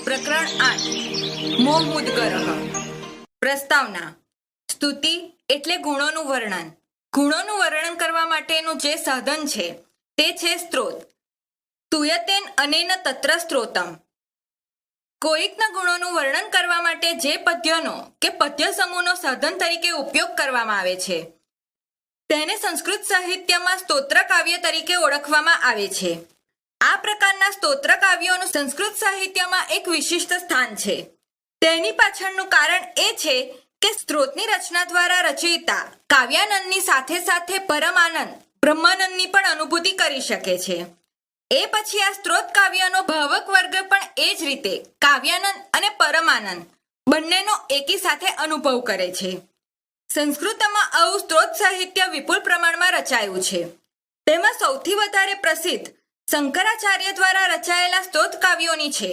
પ્રકરણ 8 મોહ મુદ્ગરઃ. પ્રસ્તાવના. સ્તુતિ એટલે ગુણોનું વર્ણન. ગુણોનું વર્ણન કરવા માટેનું જે સાધન છે તે છે સ્ત્રોત. તુયતેન અનેન તત્ર સ્ત્રોતમ. કોઈકના ગુણોનું વર્ણન કરવા માટે જે પદ્યનો કે પદ્ય સમૂહનો સાધન તરીકે ઉપયોગ કરવામાં આવે છે તેને સંસ્કૃત સાહિત્યમાં સ્તોત્ર કાવ્ય તરીકે ઓળખવામાં આવે છે. આ પ્રકારના સ્તોત્ર કાવ્યોનું સંસ્કૃત સાહિત્યમાં એક વિશિષ્ટ સ્થાન છે. તેની પાછળનું કારણ એ છે કે સ્ત્રોતની રચના દ્વારા રચયિતા કાવ્યાનંદની સાથે સાથે પરમાનંદ બ્રહ્માનંદની પણ અનુભૂતિ કરી શકે છે. એ પછી આ સ્ત્રોત કાવ્યનો ભાવક વર્ગ પણ એ જ રીતે કાવ્યાનંદ અને પરમાનંદ બંનેનો એકી સાથે અનુભવ કરે છે. સંસ્કૃતમાં આવું સ્ત્રોત સાહિત્ય વિપુલ પ્રમાણમાં રચાયું છે. તેમાં સૌથી વધારે પ્રસિદ્ધ શંકરાચાર્ય દ્વારા રચાયેલા સ્ત્રોત કાવ્યોની છે.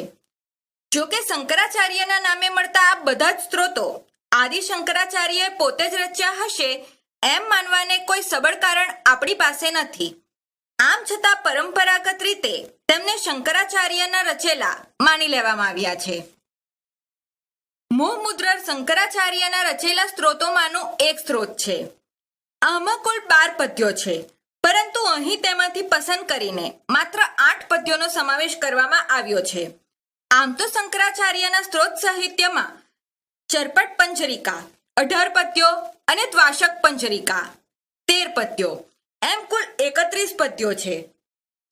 જો કે શંકરાચાર્યના નામે મળતા આ બધા જ સ્ત્રોતો આદિ શંકરાચાર્યએ પોતે જ રચ્યા હશે એમ માનવાને કોઈ સબળ કારણ આપણી પાસે નથી. આમ છતાં પરંપરાગત રીતે તેમને શંકરાચાર્યના રચેલા માની લેવામાં આવ્યા છે. મોહ મુદ્રર શંકરાચાર્યના રચેલા સ્ત્રોતોમાંનું એક સ્ત્રોત છે. આમાં કુલ 12 પદ્યો છે, પરંતુ અહીં તેમાંથી પસંદ કરીને માત્ર 8 પદ્યોનો સમાવેશ કરવામાં આવ્યો છે. આમ તો શંકરાચાર્યના સ્ત્રોત સાહિત્યમાં ચરપટ પંચરિકા 18 પદ્યો અને દ્વાશક પંચરિકા 13 પદ્યો એમ કુલ 31 પદ્યો છે.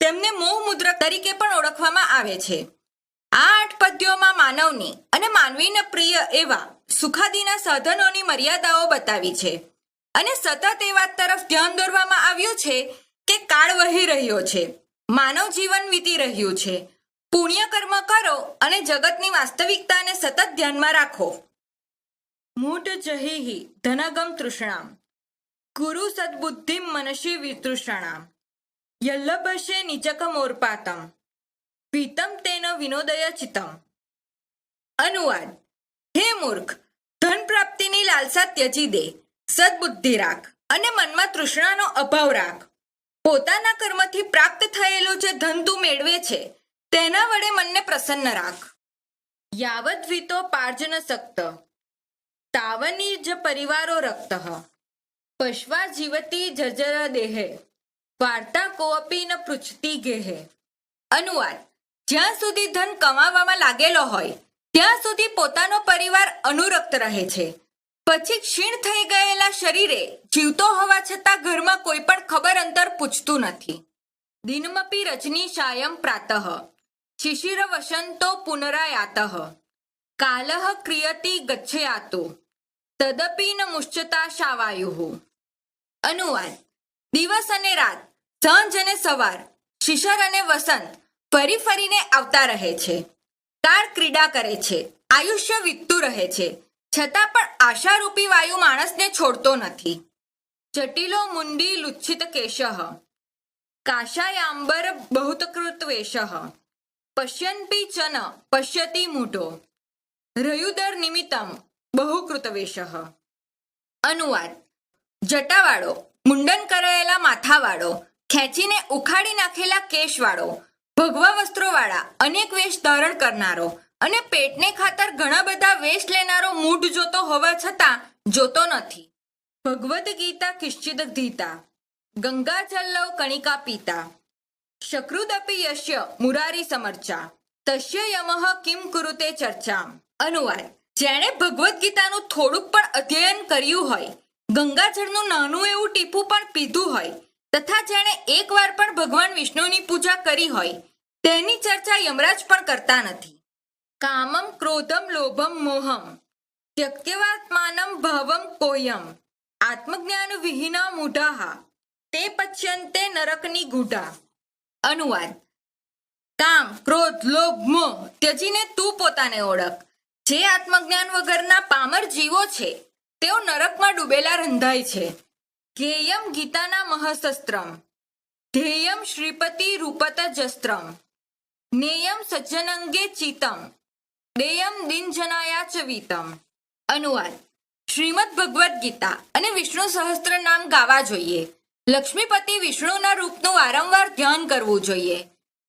તેમને મોહ મુદ્રક તરીકે પણ ઓળખવામાં આવે છે. આ 8 પદ્યોમાં માનવની અને માનવીને પ્રિય એવા સુખાદીના સાધનોની મર્યાદાઓ બતાવી છે અને સતત એ વાત તરફ ધ્યાન દોરવામાં આવ્યું છે કે કાળ વહી રહ્યો છે, માનવ જીવન વીતી રહ્યું છે. પુણ્ય કર્મ કરો અને જગતની વાસ્તવિકતાને સતત ધ્યાનમાં રાખો. મૂઢ જહિહિ ધનગમ તૃષ્ણામ કુરુ સદબુદ્ધિમ મનસી વિતૃષણામ યલ્લભશે નિચકમોર્પાતમ પીતમ તેન વિનોદય ચિતમ. અનુવાદ. હે મૂર્ખ, ધન પ્રાપ્તિની લાલસા ત્યજી દે, સદબુદ્ધિ રાખ અને મનમાં તૃષ્ણાનો અભાવ રાખ. પોતાના કર્મથી પ્રાપ્ત થયેલું જે ધન તું મેળવે છે તેના વડે મનને પ્રસન્ન રાખ. યાવદ વિતો પાર્જન સક્ત તાવની જ પરિવારો રક્ત પશ્વા જીવતી જર્જર દેહે વાર્તા કોઅપી ન પૃચ્છતી ગેહે. અનુવાદ. જ્યાં સુધી ધન કમાવામાં લાગેલો હોય ત્યાં સુધી પોતાનો પરિવાર અનુરક્ત રહે છે. પછી ક્ષીણ થઈ ગયેલા શરીરે જીવતો હોવા છતાં ઘરમાં કોઈ પણ ખબર અંતર પૂછતું નથી. દિનમપી રજની સાયં પ્રાતઃ શિશિર વસંતો પુનરાયાતઃ કાલઃ ક્રિયતિ ગચ્છયાતુ તદપી ન મુશ્ચતા શાવાયુઃ. અનુવાદ. દિવસ અને રાત, સાંજ અને સવાર, શિશર અને વસંત ફરી ફરીને આવતા રહે છે. કાળ ક્રીડા કરે છે, આયુષ્ય વીતતું રહે છે, છતાં પણ આશારૂપી વાયુ માણસને છોડતો નથી. જટિલો મુંડી લુચ્છિત કેશઃ કાશાયાંબર બહુતકૃત વેશઃ પશ્યન્પી ચન પશ્યતિ મૂઢો રયુદર નિમિત્તમ બહુકૃત વેશઃ. અનુવાદ. જટાવાળો, મુંડન કરાયેલા માથાવાળો, ખેંચીને ઉખાડી નાખેલા કેશવાળો, ભગવા વસ્ત્રોવાળા અનેક વેશ ધારણ કરનારો અને પેટને ખાતર ઘણા બધા વેશ લેનારો મૂઢ જોતો હોવા છતાં જોતો નથી. ભગવદ્ ગીતા કિશ્ચિદ ધીતા ગંગા જલ્લવ કણિકા પીતા શક્રુદપી યશ્ય મુરારી સમર્ચા તસ્ય યમઃ કિમ કુરુતે ચર્ચામ. અનુવાદ. જેણે ભગવદ્ ગીતાનું થોડુંક પણ અધ્યયન કર્યું હોય, ગંગાજળનું નાનું એવું ટીપું પણ પીધું હોય તથા જેણે એકવાર પણ ભગવાન વિષ્ણુની પૂજા કરી હોય તેની ચર્ચા યમરાજ પણ કરતા નથી. કામમ ક્રોધમ લોભમ મોહમ ત્યક્ત્યવાત્માનમ ભાવમ કોયમ આત્મજ્ઞાન વિહીના મૂઢાઃ તે પચ્યન્તે નરકની ગૂઢા. અનુવાદ. કામ, ક્રોધ, લોભ, મોહ ત્યજીને તું પોતાને ઓળખ. જે આત્મજ્ઞાન વગરના પામર જીવો છે તેઓ નરકમાં ડૂબેલા રંધાય છે. જ્ઞેયમ ગીતાના મહશસ્ત્રમ ધ્યેયમ શ્રીપતિ રૂપત જસ્ત્રમ જ્ઞેયમ સજ્જનંગે ચિતમ દેયમ દિનજનાયા ચ વીતમ. અનુવાદ. શ્રીમદ ભગવદ્ ગીતા અને વિષ્ણુ સહસ્ત્ર નામ ગાવા જોઈએ. લક્ષ્મીપતિ વિષ્ણુના રૂપનું વારંવાર ધ્યાન કરવું જોઈએ.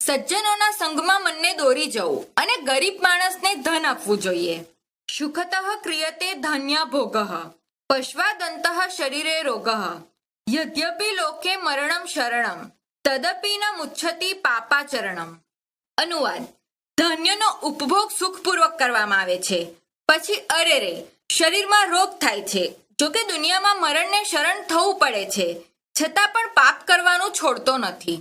સજ્જનોના સંગમાં મનને દોરી જવું અને ગરીબ માણસને ધન આપવું જોઈએ. સુખતઃ ક્રિયતે ધાન્ય ભોગઃ પશ્વાદંતઃ શરીરે રોગઃ યદ્યપિ લોકે મરણમ શરણમ તદપી ન મુચ્છતિ પાપાચરણમ. અનુવાદ: ધાન્યનો ઉપભોગ સુખપૂર્વક કરવામાં આવે છે, પછી અરે રે શરીરમાં રોગ થાય છે. જોકે દુનિયામાં મરણને શરણ થવું પડે છે, છતાં પણ પાપ કરવાનું છોડતો નથી.